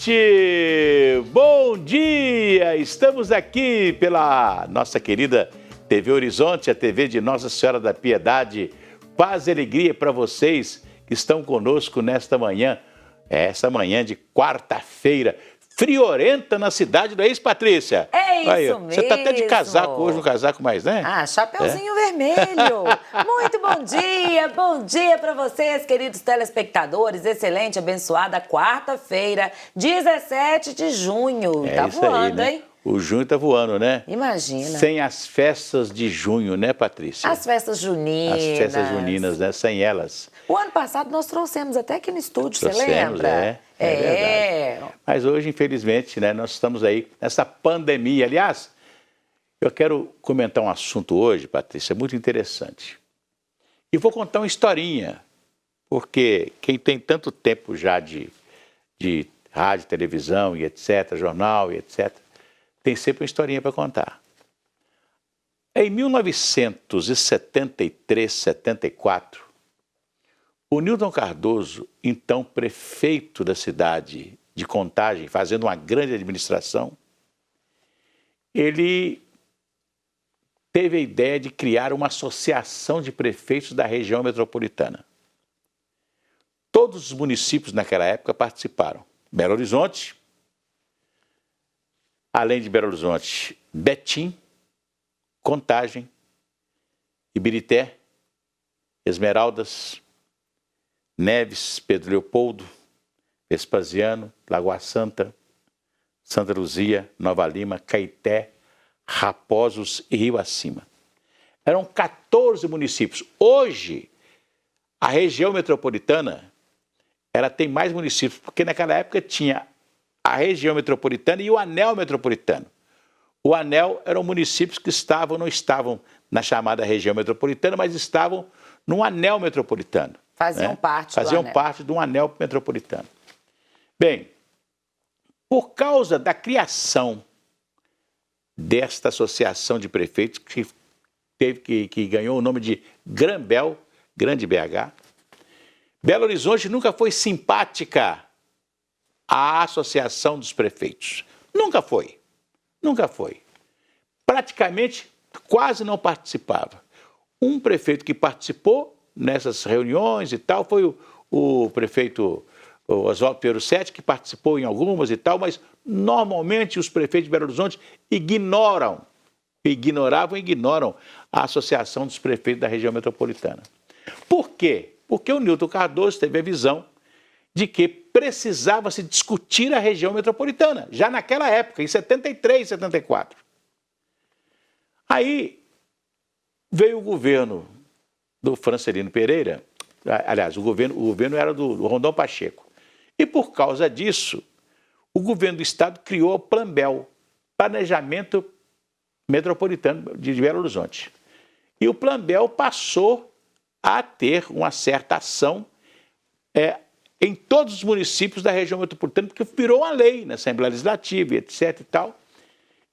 gente! Bom dia! Estamos aqui pela nossa querida TV Horizonte, a TV de Nossa Senhora da Piedade. Paz e alegria para vocês que estão conosco nesta manhã, essa manhã de quarta-feira, friorenta na cidade, não é isso, Patrícia? É isso aí, mesmo. Você está até de casaco hoje, um casaco mais, né? Ah, chapeuzinho vermelho. Muito bom dia para vocês, queridos telespectadores. Excelente, abençoada quarta-feira, 17 de junho. É tá isso voando, aí, né? Hein? O junho tá voando, né? Imagina. Sem as festas de junho, né, Patrícia? As festas juninas. As festas juninas, né? Sem elas. O ano passado nós trouxemos até aqui no estúdio, você lembra? É verdade. Mas hoje, infelizmente, né, nós estamos aí nessa pandemia. Aliás, eu quero comentar um assunto hoje, Patrícia, muito interessante. E vou contar uma historinha, porque quem tem tanto tempo já de rádio, televisão e etc., jornal e etc., tem sempre uma historinha para contar. Em 1973, 74, o Newton Cardoso, então prefeito da cidade de Contagem, fazendo uma grande administração, ele teve a ideia de criar uma associação de prefeitos da região metropolitana. Todos os municípios naquela época participaram. Belo Horizonte, além de Belo Horizonte, Betim, Contagem, Ibirité, Esmeraldas, Neves, Pedro Leopoldo, Vespasiano, Lagoa Santa, Santa Luzia, Nova Lima, Caeté, Raposos e Rio Acima. Eram 14 municípios. Hoje, a região metropolitana, ela tem mais municípios, porque naquela época tinha a região metropolitana e o anel metropolitano. O anel eram municípios que não estavam na chamada região metropolitana, mas estavam no anel metropolitano. Faziam parte do anel. Faziam parte de um anel metropolitano. Bem, por causa da criação desta associação de prefeitos, que ganhou o nome de Grambel, Grande BH, Belo Horizonte nunca foi simpática à associação dos prefeitos. Nunca foi. Nunca foi. Praticamente, quase não participava. Um prefeito que participou nessas reuniões e tal foi o prefeito Oswaldo Pierusetti, que participou em algumas e tal, mas normalmente os prefeitos de Belo Horizonte ignoram a associação dos prefeitos da região metropolitana. Por quê? Porque o Newton Cardoso teve a visão de que precisava se discutir a região metropolitana, já naquela época, em 73, 74. Aí veio o governo do Francelino Pereira, aliás, o governo era do Rondon Pacheco. E por causa disso, o governo do estado criou o Plambel, Planejamento Metropolitano de Belo Horizonte. E o Plambel passou a ter uma certa ação em todos os municípios da região metropolitana, porque virou uma lei na Assembleia Legislativa, etc. e tal.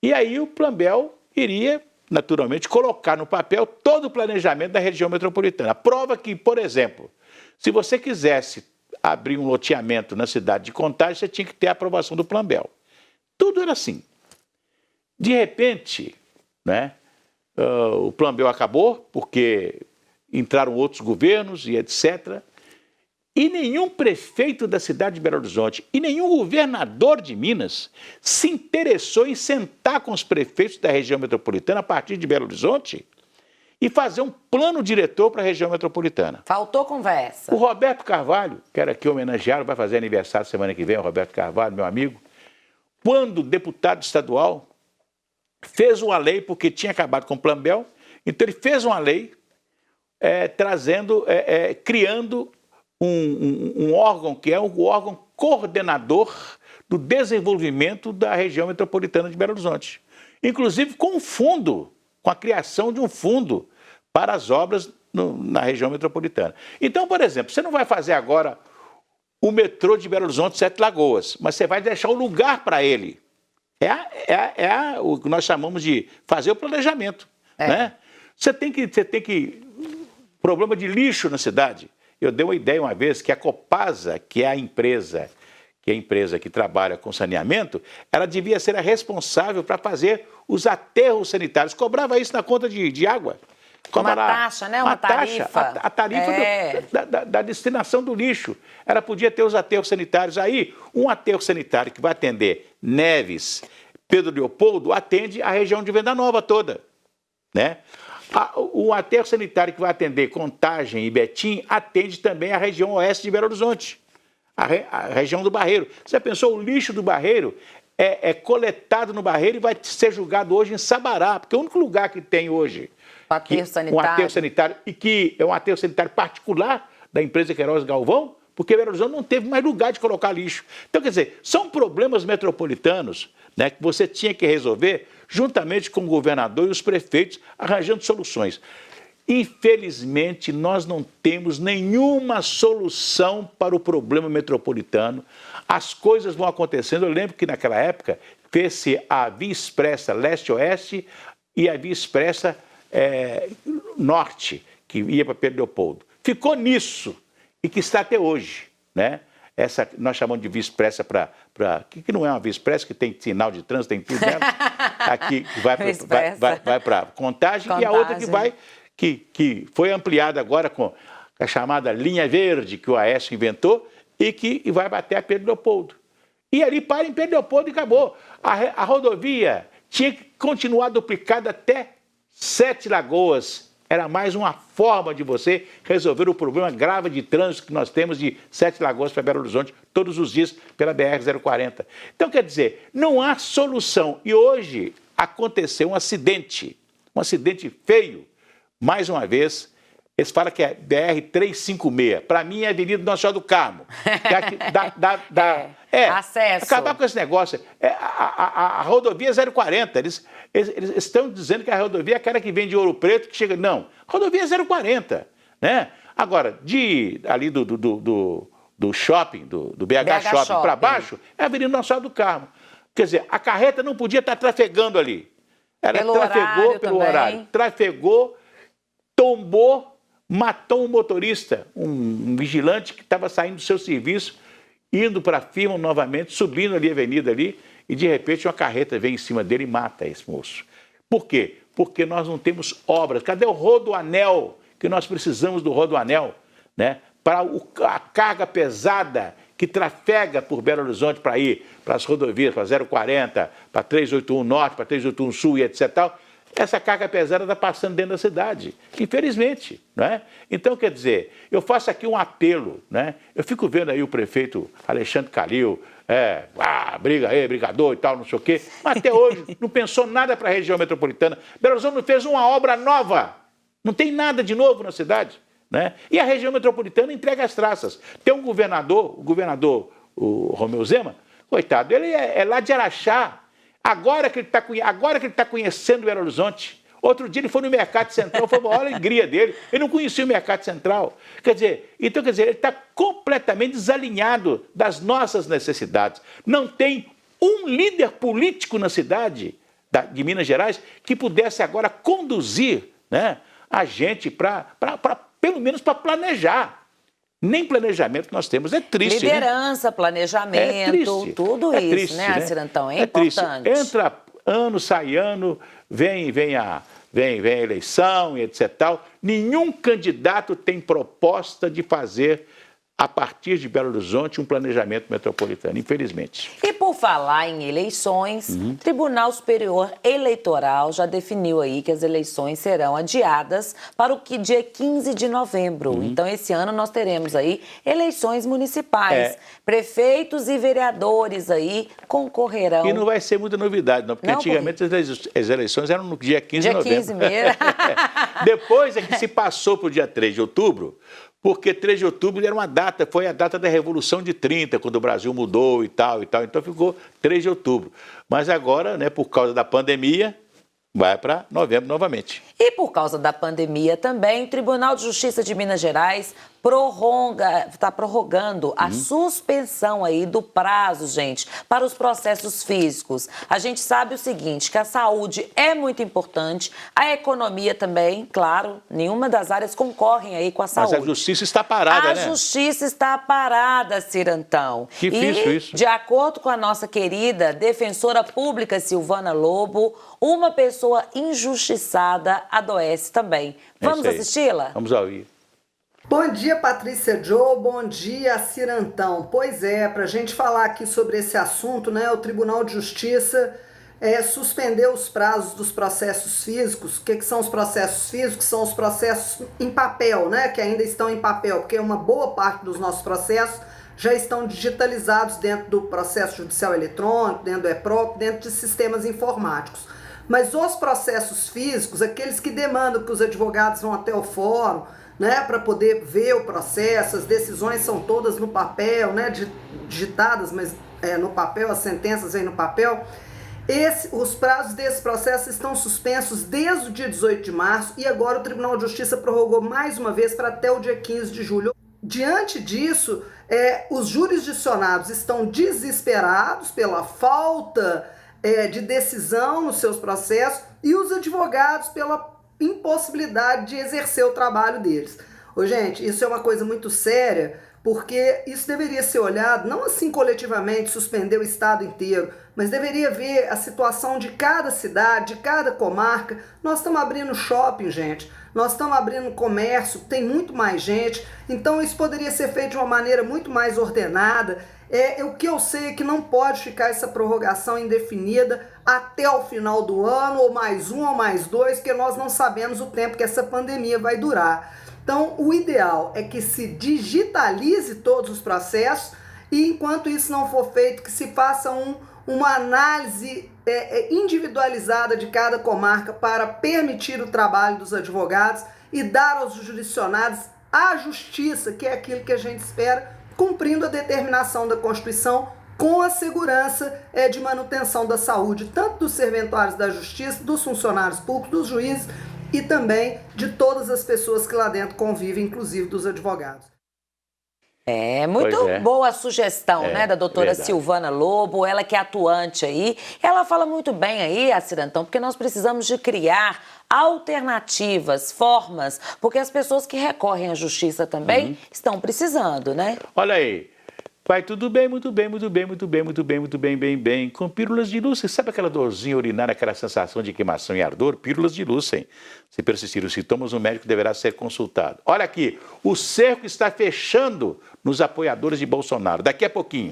E aí o Plambel iria, naturalmente, colocar no papel todo o planejamento da região metropolitana. A prova que, por exemplo, se você quisesse abrir um loteamento na cidade de Contagem, você tinha que ter a aprovação do Plambel. Tudo era assim. De repente, né, o Plambel acabou, porque entraram outros governos e etc., e nenhum prefeito da cidade de Belo Horizonte e nenhum governador de Minas se interessou em sentar com os prefeitos da região metropolitana a partir de Belo Horizonte e fazer um plano diretor para a região metropolitana. Faltou conversa. O Roberto Carvalho, que era aqui homenageado, vai fazer aniversário semana que vem, o Roberto Carvalho, meu amigo, quando deputado estadual, fez uma lei, porque tinha acabado com o Plambel, então ele fez uma lei criando um órgão que é o órgão coordenador do desenvolvimento da região metropolitana de Belo Horizonte. Inclusive com a criação de um fundo para as obras na região metropolitana. Então, por exemplo, você não vai fazer agora o metrô de Belo Horizonte, Sete Lagoas, mas você vai deixar o lugar para ele. O que nós chamamos de fazer o planejamento. Né? Você tem que... Problema de lixo na cidade. Eu dei uma ideia uma vez que a Copasa, que é a empresa que é a empresa que trabalha com saneamento, ela devia ser a responsável para fazer os aterros sanitários. Cobrava isso na conta de água. Uma taxa, né? Uma tarifa. A tarifa da destinação do lixo. Ela podia ter os aterros sanitários. Aí, um aterro sanitário que vai atender Neves, Pedro Leopoldo, atende a região de Venda Nova toda, né? O aterro sanitário que vai atender Contagem e Betim atende também a região oeste de Belo Horizonte, a região do Barreiro. Você pensou, o lixo do Barreiro é coletado no Barreiro e vai ser julgado hoje em Sabará, porque é o único lugar que tem hoje um aterro sanitário, e que é um aterro sanitário particular da empresa Queiroz Galvão, porque Belo Horizonte não teve mais lugar de colocar lixo. Então, quer dizer, são problemas metropolitanos, né, que você tinha que resolver juntamente com o governador e os prefeitos, arranjando soluções. Infelizmente, nós não temos nenhuma solução para o problema metropolitano. As coisas vão acontecendo. Eu lembro que naquela época fez-se a Via Expressa Leste-Oeste e a Via Expressa Norte, que ia para Pedro Leopoldo. Ficou nisso e que está até hoje, né? Essa nós chamamos de Via Expressa que não é uma Via Expressa, que tem sinal de trânsito, tem tudo nela. Aqui que vai para Contagem, e a outra que foi ampliada agora com a chamada linha verde que o Aécio inventou e que vai bater a Pedro Leopoldo. E ali para em Pedro Leopoldo e acabou. A rodovia tinha que continuar duplicada até Sete Lagoas. Era mais uma forma de você resolver o problema grave de trânsito que nós temos de Sete Lagoas para Belo Horizonte todos os dias pela BR-040. Então, quer dizer, não há solução. E hoje aconteceu um acidente feio. Mais uma vez, eles falam que é BR-356. Para mim é Avenida Nossa Senhora do Carmo. Acesso. Acabar com esse negócio. A rodovia 040. Eles estão dizendo que a rodovia é aquela que vem de Ouro Preto, que chega... Não, rodovia 040. Né? Agora, ali do shopping, do BH Shopping para baixo, é a Avenida Nossa Senhora do Carmo. Quer dizer, a carreta não podia estar trafegando ali. Ela trafegou pelo horário. Trafegou, tombou, matou um motorista, um vigilante que estava saindo do seu serviço, indo para a firma novamente, subindo ali a avenida ali, e de repente uma carreta vem em cima dele e mata esse moço. Por quê? Porque nós não temos obras. Cadê o rodoanel? Que nós precisamos do rodoanel, né? Para a carga pesada que trafega por Belo Horizonte para ir para as rodovias, para 040, para 381 Norte, para 381 Sul e etc. Tal. Essa carga pesada está passando dentro da cidade, infelizmente, não é? Então, quer dizer, eu faço aqui um apelo, né? Eu fico vendo aí o prefeito Alexandre Calil, briga aí, brigador e tal, não sei o quê, mas até hoje não pensou nada para a região metropolitana. Belo Horizonte não fez uma obra nova, não tem nada de novo na cidade, né? E a região metropolitana entrega as traças. Tem um governador, o Romeu Zema, coitado, ele é lá de Araxá. Agora que ele está conhecendo Belo Horizonte. Outro dia ele foi no Mercado Central, foi a maior alegria dele. Ele não conhecia o Mercado Central. Quer dizer, ele está completamente desalinhado das nossas necessidades. Não tem um líder político na cidade de Minas Gerais que pudesse agora conduzir, né, a gente pelo menos para planejar. Nem planejamento nós temos, é triste. Liderança, né? planejamento, tudo isso, triste, né, Cirantão? É importante. Triste. Entra ano, sai ano, vem a eleição e etc. Tal. Nenhum candidato tem proposta de fazer, a partir de Belo Horizonte, um planejamento metropolitano, infelizmente. E por falar em eleições, o Tribunal Superior Eleitoral já definiu aí que as eleições serão adiadas para o dia 15 de novembro. Então, esse ano nós teremos aí eleições municipais. Prefeitos e vereadores aí concorrerão. E não vai ser muita novidade, não, porque antigamente as eleições eram no dia 15 de novembro. Dia 15 mesmo. Depois é que se passou para o dia 3 de outubro, porque 3 de outubro era uma data, foi a data da Revolução de 30, quando o Brasil mudou e tal, então ficou 3 de outubro. Mas agora, né, por causa da pandemia, vai para novembro novamente. E por causa da pandemia também, o Tribunal de Justiça de Minas Gerais está prorrogando a suspensão aí do prazo, gente, para os processos físicos. A gente sabe o seguinte, que a saúde é muito importante, a economia também, claro, nenhuma das áreas concorrem aí com a saúde. Mas a justiça está parada, né? A justiça está parada, Cirantão. Que difícil isso. De acordo com a nossa querida defensora pública Silvana Lobo, uma pessoa injustiçada adoece também. Vamos assisti-la? Vamos ouvir. Bom dia, Patrícia Joe, bom dia, Cirantão. Pois é, para a gente falar aqui sobre esse assunto, né, o Tribunal de Justiça suspendeu os prazos dos processos físicos. O que são os processos físicos? São os processos em papel, né, que ainda estão em papel, porque uma boa parte dos nossos processos já estão digitalizados dentro do processo judicial eletrônico, dentro do EPROP, dentro de sistemas informáticos. Mas os processos físicos, aqueles que demandam que os advogados vão até o fórum, né, para poder ver o processo, as decisões são todas no papel, né, digitadas, mas no papel, as sentenças vêm no papel. Os prazos desses processos estão suspensos desde o dia 18 de março e agora o Tribunal de Justiça prorrogou mais uma vez para até o dia 15 de julho. Diante disso, os jurisdicionados estão desesperados pela falta de decisão nos seus processos e os advogados pela impossibilidade de exercer o trabalho deles. Ô, gente, isso é uma coisa muito séria, porque isso deveria ser olhado, não assim coletivamente, suspender o estado inteiro, mas deveria ver a situação de cada cidade, de cada comarca. Nós estamos abrindo shopping, gente, nós estamos abrindo comércio, tem muito mais gente, então isso poderia ser feito de uma maneira muito mais ordenada. O que eu sei é que não pode ficar essa prorrogação indefinida até o final do ano, ou mais um, ou mais dois, porque nós não sabemos o tempo que essa pandemia vai durar. Então, o ideal é que se digitalize todos os processos e, enquanto isso não for feito, que se faça uma análise individualizada de cada comarca para permitir o trabalho dos advogados e dar aos jurisdicionados a justiça, que é aquilo que a gente espera, cumprindo a determinação da Constituição com a segurança de manutenção da saúde, tanto dos serventuários da Justiça, dos funcionários públicos, dos juízes e também de todas as pessoas que lá dentro convivem, inclusive dos advogados. Muito boa a sugestão, né, da doutora verdade. Silvana Lobo, ela que é atuante aí. Ela fala muito bem aí, Cirantão, porque nós precisamos de criar alternativas, formas, porque as pessoas que recorrem à justiça também estão precisando, né? Olha aí, vai tudo bem, muito bem, muito bem, muito bem, muito bem, muito bem, bem, bem, com pílulas de Lúcen. Sabe aquela dorzinha urinária, aquela sensação de queimação e ardor? Pílulas de Lúcen. Se persistirem os sintomas, o médico deverá ser consultado. Olha aqui, o cerco está fechando nos apoiadores de Bolsonaro. Daqui a pouquinho.